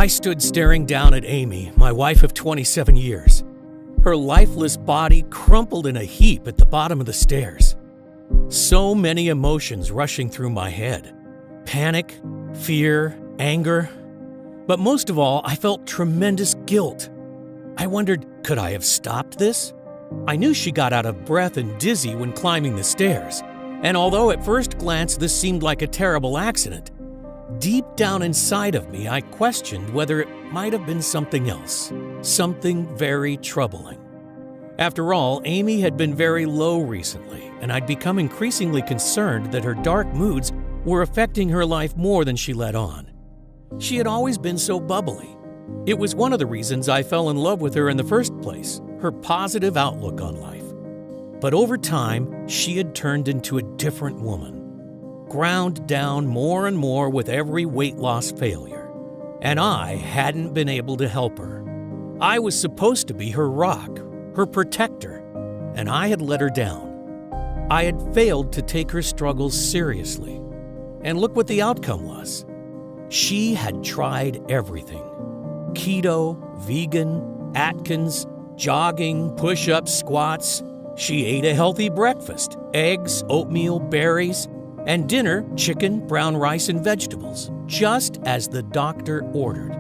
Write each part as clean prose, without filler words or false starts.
I stood staring down at Amy, my wife of 27 years. Her lifeless body crumpled in a heap at the bottom of the stairs. So many emotions rushing through my head. Panic, fear, anger. But most of all, I felt tremendous guilt. I wondered, could I have stopped this? I knew she got out of breath and dizzy when climbing the stairs. And although at first glance this seemed like a terrible accident, deep down inside of me I questioned whether it might have been something else, something very troubling. After all, Amy had been very low recently, and I'd become increasingly concerned that her dark moods were affecting her life more than she let on. She had always been so bubbly. It was one of the reasons I fell in love with her in the first place, her positive outlook on life. But over time, she had turned into a different woman, ground down more and more with every weight loss failure. And I hadn't been able to help her. I was supposed to be her rock, her protector, and I had let her down. I had failed to take her struggles seriously. And look what the outcome was. She had tried everything. Keto, vegan, Atkins, jogging, push-ups, squats. She ate a healthy breakfast, eggs, oatmeal, berries, and dinner, chicken, brown rice, and vegetables, just as the doctor ordered.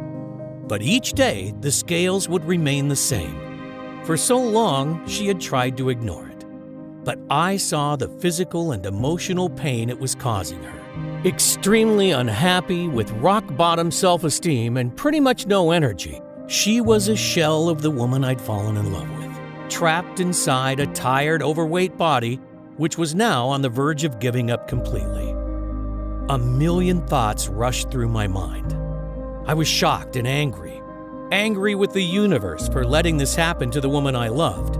But each day, the scales would remain the same. For so long, she had tried to ignore it. But I saw the physical and emotional pain it was causing her. Extremely unhappy, with rock-bottom self-esteem and pretty much no energy, she was a shell of the woman I'd fallen in love with, trapped inside a tired, overweight body, which was now on the verge of giving up completely. A million thoughts rushed through my mind. I was shocked and angry. Angry with the universe for letting this happen to the woman I loved.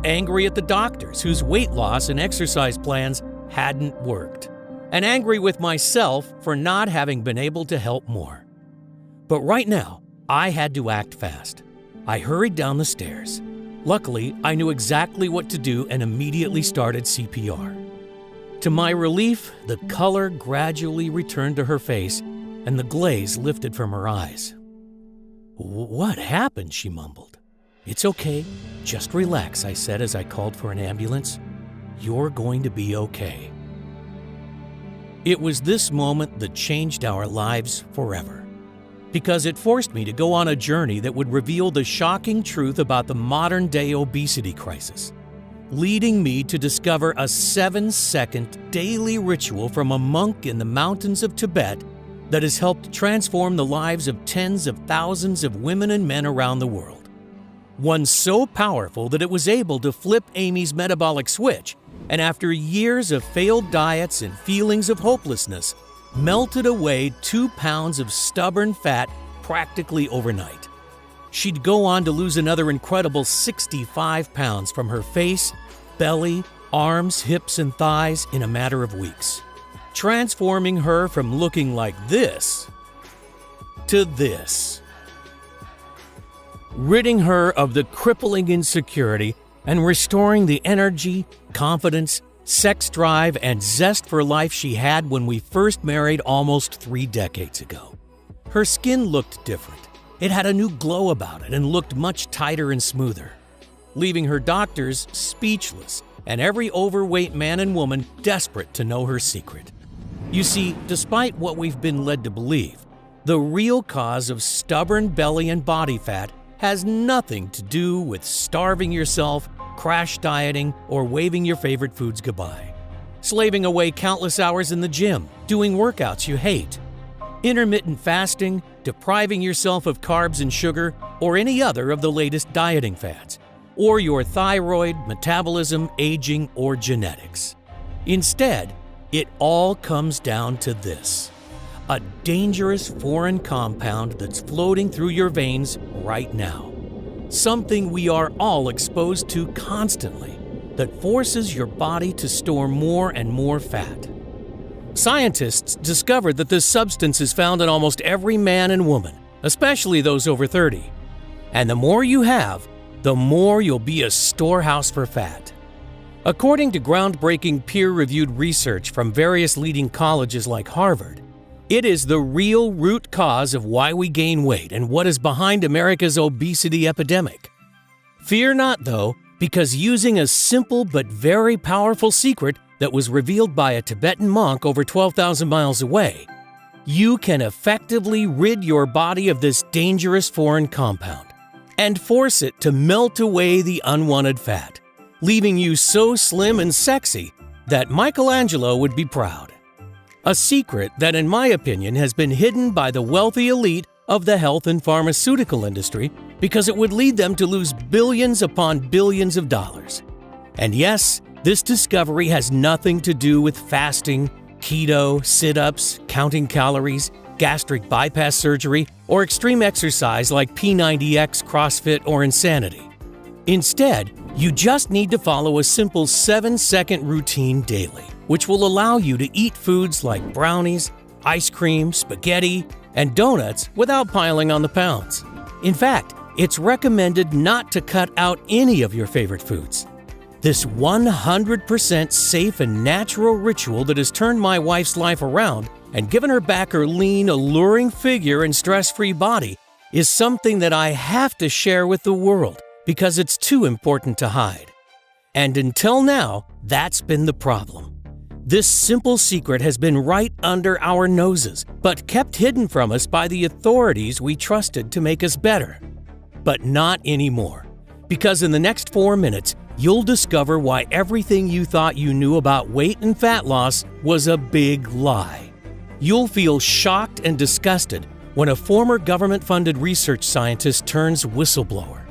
Angry at the doctors whose weight loss and exercise plans hadn't worked. And angry with myself for not having been able to help more. But right now, I had to act fast. I hurried down the stairs. Luckily, I knew exactly what to do and immediately started CPR. To my relief, the color gradually returned to her face and the glaze lifted from her eyes. "What happened?" she mumbled. "It's okay. Just relax," I said as I called for an ambulance. "You're going to be okay." It was this moment that changed our lives forever, because it forced me to go on a journey that would reveal the shocking truth about the modern-day obesity crisis, leading me to discover a 7-second daily ritual from a monk in the mountains of Tibet that has helped transform the lives of tens of thousands of women and men around the world. One so powerful that it was able to flip Amy's metabolic switch, and after years of failed diets and feelings of hopelessness, melted away 2 pounds of stubborn fat practically overnight. She'd go on to lose another incredible 65 pounds from her face, belly, arms, hips, and thighs in a matter of weeks, transforming her from looking like this to this, ridding her of the crippling insecurity and restoring the energy, confidence, sex drive, and zest for life she had when we first married almost 3 decades ago. Her skin looked different. It had a new glow about it and looked much tighter and smoother, leaving her doctors speechless and every overweight man and woman desperate to know her secret. You see, despite what we've been led to believe, the real cause of stubborn belly and body fat has nothing to do with starving yourself, crash dieting, or waving your favorite foods goodbye, slaving away countless hours in the gym, doing workouts you hate, intermittent fasting, depriving yourself of carbs and sugar, or any other of the latest dieting fads, or your thyroid, metabolism, aging, or genetics. Instead, it all comes down to this: a dangerous foreign compound that's floating through your veins right now. Something we are all exposed to constantly that forces your body to store more and more fat. Scientists discovered that this substance is found in almost every man and woman, especially those over 30. And the more you have, the more you'll be a storehouse for fat. According to groundbreaking peer-reviewed research from various leading colleges like Harvard, It is the real root cause of why we gain weight and what is behind America's obesity epidemic. Fear not, though, because using a simple but very powerful secret that was revealed by a Tibetan monk over 12,000 miles away, you can effectively rid your body of this dangerous foreign compound and force it to melt away the unwanted fat, leaving you so slim and sexy that Michelangelo would be proud. A secret that, in my opinion, has been hidden by the wealthy elite of the health and pharmaceutical industry because it would lead them to lose billions upon billions of dollars. And yes, this discovery has nothing to do with fasting, keto, sit-ups, counting calories, gastric bypass surgery, or extreme exercise like P90X, CrossFit, or insanity. Instead, you just need to follow a simple 7-second routine daily, which will allow you to eat foods like brownies, ice cream, spaghetti, and donuts without piling on the pounds. In fact, it's recommended not to cut out any of your favorite foods. This 100% safe and natural ritual that has turned my wife's life around and given her back her lean, alluring figure and stress-free body is something that I have to share with the world because it's too important to hide. And until now, that's been the problem. This simple secret has been right under our noses, but kept hidden from us by the authorities we trusted to make us better. But not anymore, because in the next 4 minutes, you'll discover why everything you thought you knew about weight and fat loss was a big lie. You'll feel shocked and disgusted when a former government-funded research scientist turns whistleblower.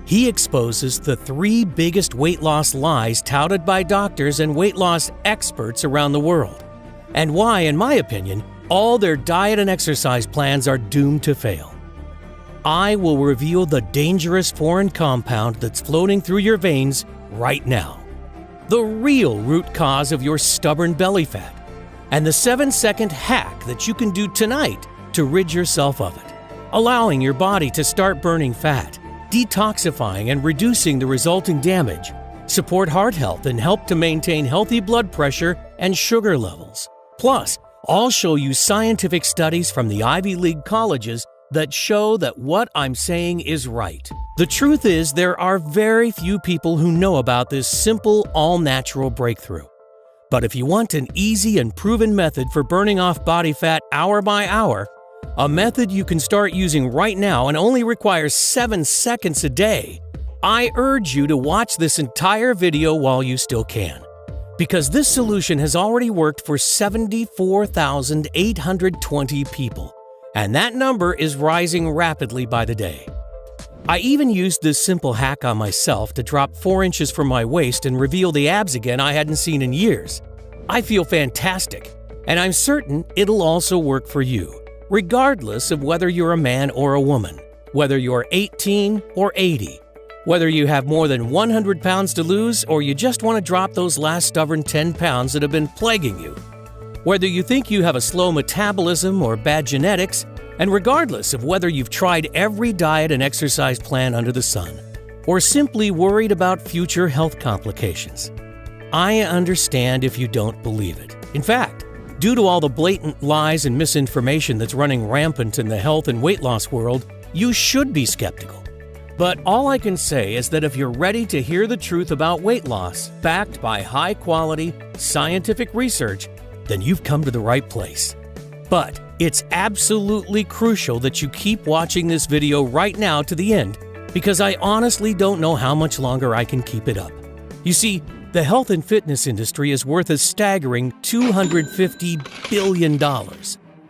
He exposes the 3 biggest weight loss lies touted by doctors and weight loss experts around the world, and why, in my opinion, all their diet and exercise plans are doomed to fail. I will reveal the dangerous foreign compound that's floating through your veins right now, the real root cause of your stubborn belly fat, and the 7-second hack that you can do tonight to rid yourself of it, allowing your body to start burning fat, detoxifying and reducing the resulting damage, support heart health, and help to maintain healthy blood pressure and sugar levels. Plus, I'll show you scientific studies from the Ivy League colleges that show that what I'm saying is right. The truth is, there are very few people who know about this simple, all-natural breakthrough. But if you want an easy and proven method for burning off body fat hour by hour, a method you can start using right now and only requires 7 seconds a day, I urge you to watch this entire video while you still can. Because this solution has already worked for 74,820 people, and that number is rising rapidly by the day. I even used this simple hack on myself to drop 4 inches from my waist and reveal the abs again I hadn't seen in years. I feel fantastic, and I'm certain it'll also work for you, regardless of whether you're a man or a woman, whether you're 18 or 80, whether you have more than 100 pounds to lose or you just want to drop those last stubborn 10 pounds that have been plaguing you, whether you think you have a slow metabolism or bad genetics, and regardless of whether you've tried every diet and exercise plan under the sun, or simply worried about future health complications. I understand if you don't believe it. In fact, due to all the blatant lies and misinformation that's running rampant in the health and weight loss world, you should be skeptical. But all I can say is that if you're ready to hear the truth about weight loss, backed by high-quality, scientific research, then you've come to the right place. But it's absolutely crucial that you keep watching this video right now to the end, because I honestly don't know how much longer I can keep it up. You see, the health and fitness industry is worth a staggering $250 billion.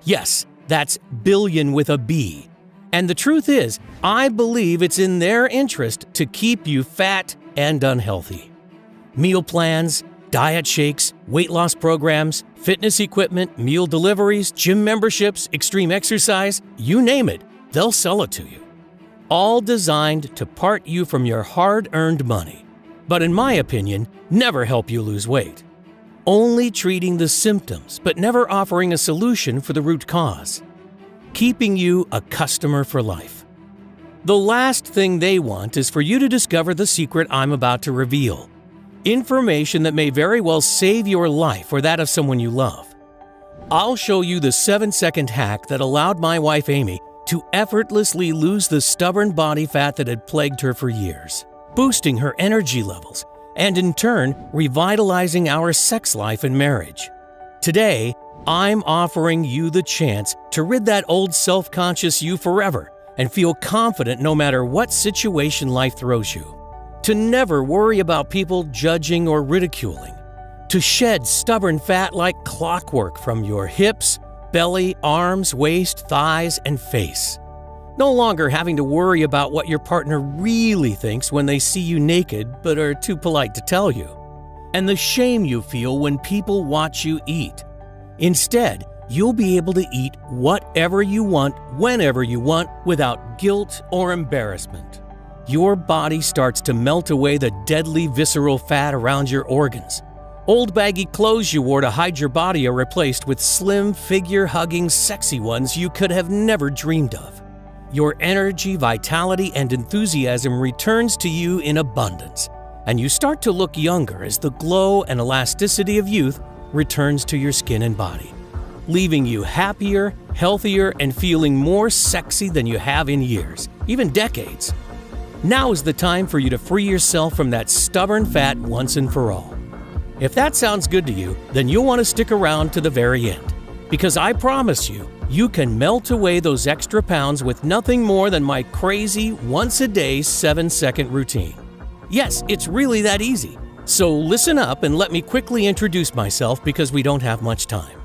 Yes, that's billion with a B. And the truth is, I believe it's in their interest to keep you fat and unhealthy. Meal plans, diet shakes, weight loss programs, fitness equipment, meal deliveries, gym memberships, extreme exercise, you name it, they'll sell it to you. All designed to part you from your hard-earned money. But in my opinion, never help you lose weight. Only treating the symptoms, but never offering a solution for the root cause. Keeping you a customer for life. The last thing they want is for you to discover the secret I'm about to reveal. Information that may very well save your life or that of someone you love. I'll show you the 7-second hack that allowed my wife Amy to effortlessly lose the stubborn body fat that had plagued her for years, boosting her energy levels, and in turn, revitalizing our sex life and marriage. Today, I'm offering you the chance to rid that old self-conscious you forever and feel confident no matter what situation life throws you. To never worry about people judging or ridiculing. To shed stubborn fat like clockwork from your hips, belly, arms, waist, thighs, and face. No longer having to worry about what your partner really thinks when they see you naked but are too polite to tell you. And the shame you feel when people watch you eat. Instead, you'll be able to eat whatever you want, whenever you want, without guilt or embarrassment. Your body starts to melt away the deadly visceral fat around your organs. Old baggy clothes you wore to hide your body are replaced with slim, figure-hugging, sexy ones you could have never dreamed of. Your energy, vitality, and enthusiasm returns to you in abundance, and you start to look younger as the glow and elasticity of youth returns to your skin and body, leaving you happier, healthier, and feeling more sexy than you have in years, even decades. Now is the time for you to free yourself from that stubborn fat once and for all. If that sounds good to you, then you'll want to stick around to the very end, because I promise you, you can melt away those extra pounds with nothing more than my crazy once-a-day 7-second routine. Yes, it's really that easy. So listen up and let me quickly introduce myself because we don't have much time.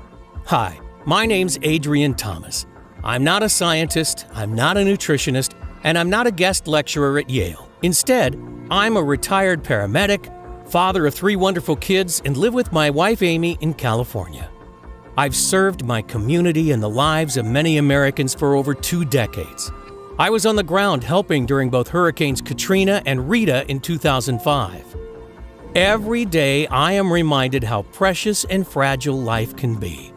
Hi, my name's Adrian Thomas. I'm not a scientist, I'm not a nutritionist, and I'm not a guest lecturer at Yale. Instead, I'm a retired paramedic, father of 3 wonderful kids, and live with my wife Amy in California. I've served my community and the lives of many Americans for over 2 decades. I was on the ground helping during both Hurricanes Katrina and Rita in 2005. Every day, I am reminded how precious and fragile life can be.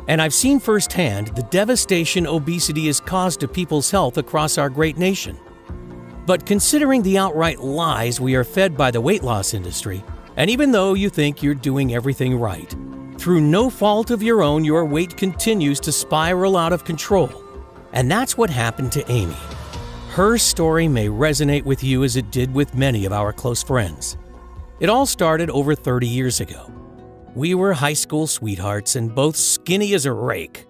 And I've seen firsthand the devastation obesity has caused to people's health across our great nation. But considering the outright lies we are fed by the weight loss industry, and even though you think you're doing everything right, through no fault of your own, your weight continues to spiral out of control. And that's what happened to Amy. Her story may resonate with you as it did with many of our close friends. It all started over 30 years ago. We were high school sweethearts and both skinny as a rake.